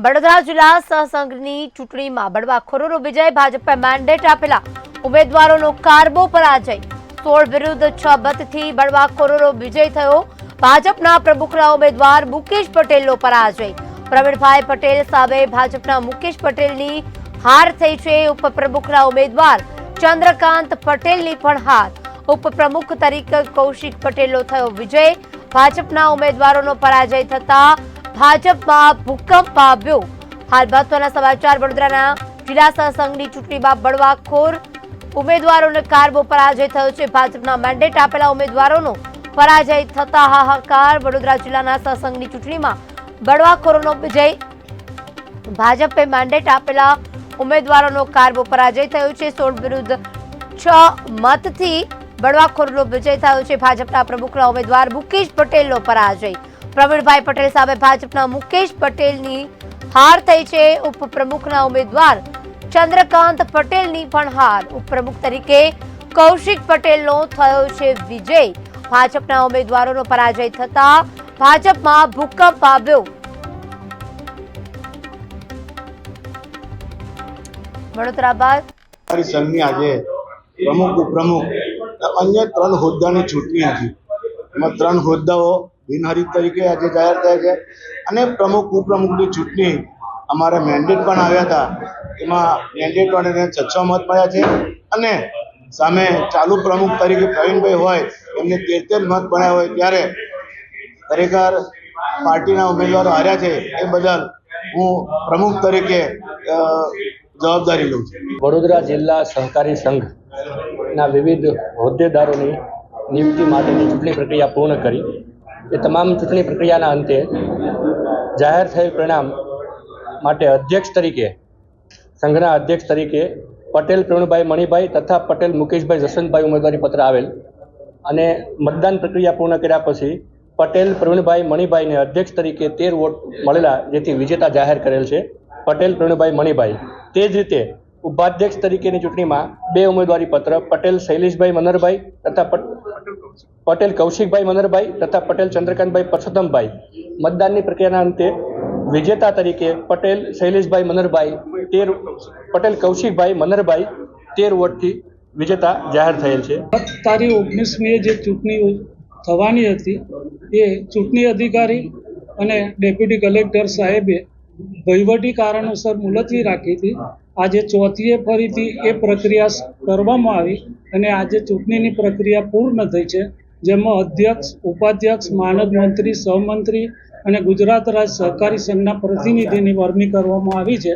વડોદરા જિલ્લા સહસંઘની ચૂંટણીમાં બળવાખોરોનો વિજય, ભાજપે મેન્ડેટ આપેલા ઉમેદવારોનો કારબો પરાજય, 16 વિરુદ્ધ 6 મતથી બળવાખોરોનો વિજય થયો। ભાજપના પ્રમુખના ઉમેદવાર મુકેશ પટેલનો પરાજય, પ્રવીણભાઈ પટેલ સામે ભાજપના મુકેશ પટેલની હાર થઈ છે। ઉપપ્રમુખના ઉમેદવાર ચંદ્રકાંત પટેલની પણ હાર, ઉપપ્રમુખ તરીકે કૌશિક પટેલનો થયો વિજય। ભાજપના ઉમેદવારોનો પરાજય થતા ભાજપમાં ભૂકંપ આવ્યો। હાલ મહત્વના સમાચાર, વડોદરાના જિલ્લા સહસંઘની ચૂંટણીમાં બળવાખોર ઉમેદવારોને કારબો પરાજય થયો છે। ભાજપના મેન્ડેટ આપેલા ઉમેદવારોનો પરાજય થતા હાહાકાર। વડોદરા જિલ્લાના સહસંઘની ચૂંટણીમાં બળવાખોરોનો વિજય, ભાજપે મેન્ડેટ આપેલા ઉમેદવારોનો કારબો પરાજય થયો છે। 16 વિરુદ્ધ 6 મતથી બળવાખોરોનો વિજય થયો છે। ભાજપના પ્રમુખના ઉમેદવાર મુકેશ પટેલનો પરાજય, પ્રવીણભાઈ પટેલ સામે ભાજપના મુકેશ પટેલની હાર થઈ છે। ઉપપ્રમુખના ઉમેદવાર ચંદ્રકાંત પટેલની પણ હાર, ઉપપ્રમુખ તરીકે કૌશિક પટેલનો થયો છે વિજય। ભાજપના ઉમેદવારોનો પરાજય થતા ભાજપમાં ભૂકંપ આવ્યો। વડોદરા બાદ સંઘની આજે પ્રમુખ, ઉપપ્રમુખ અન્ય 3 હોદ્દાની ચૂંટણી હતી। એમાં 3 હોદ્દાઓ બિનહરીફ તરીકે આજે જાહેર થયા છે અને પ્રમુખ, ઉપપ્રમુખની ચૂંટણી અમારે મેન્ડેટ પણ આવ્યા હતા। એમાં મેન્ડેટ વાળાને 6 મત મળ્યા છે અને સામે ચાલુ પ્રમુખ તરીકે પ્રવીણભાઈ હોય એમને 13 મત મળ્યા હોય, ત્યારે ખરેખર પાર્ટીના ઉમેદવારો હાર્યા છે એ બદલ હું પ્રમુખ તરીકે જવાબદારી લઉં છું। વડોદરા જિલ્લા સહકારી સંઘના વિવિધ હોદ્દેદારોની નિયુક્તિ માટેની ચૂંટણી પ્રક્રિયા પૂર્ણ કરી। એ તમામ ચૂંટણી પ્રક્રિયાના અંતે જાહેર થયેલ પરિણામ માટે અધ્યક્ષ તરીકે, સંઘના અધ્યક્ષ તરીકે પટેલ પ્રવીણભાઈ મણિભાઈ તથા પટેલ મુકેશભાઈ જસવંતભાઈ ઉમેદવારી પત્ર આવેલ અને મતદાન પ્રક્રિયા પૂર્ણ કર્યા પછી પટેલ પ્રવીણભાઈ મણિભાઈને અધ્યક્ષ તરીકે 13 વોટ મળેલા, જેથી વિજેતા જાહેર કરેલ છે પટેલ પ્રવીણભાઈ મણિભાઈ। તે જ રીતે ઉપાધ્યક્ષ તરીકેની ચૂંટણીમાં 2 ઉમેદવારી પત્ર પટેલ શૈલેષભાઈ મનહરભાઈ તથા પટેલ કૌશિકભાઈ મનહરભાઈ તથા પટેલ ચંદ્રકાંતભાઈ પરસોત્તમભાઈ, મતદાનની પ્રક્રિયાના અંતે વિજેતા તરીકે પટેલ શૈલેષભાઈ મનહરભાઈ, પટેલ કૌશિકભાઈ મનહરભાઈ 13 વોટથી વિજેતા જાહેર થયેલ છે। તારીખ 19મીએ જે ચૂંટણી થવાની હતી એ ચૂંટણી અધિકારી અને ડેપ્યુટી કલેક્ટર સાહેબે વહીવટી કારણોસર મુલતવી રાખી હતી। આજે ચોથીએ ફરીથી એ પ્રક્રિયા કરવામાં આવી અને આજે ચૂંટણીની પ્રક્રિયા પૂર્ણ થઈ છે, જેમાં અધ્યક્ષ, ઉપાધ્યક્ષ, માનદ મંત્રી, સહમંત્રી અને ગુજરાત રાજ્ય સહકારી સંઘના પ્રતિનિધિની વરણી કરવામાં આવી છે।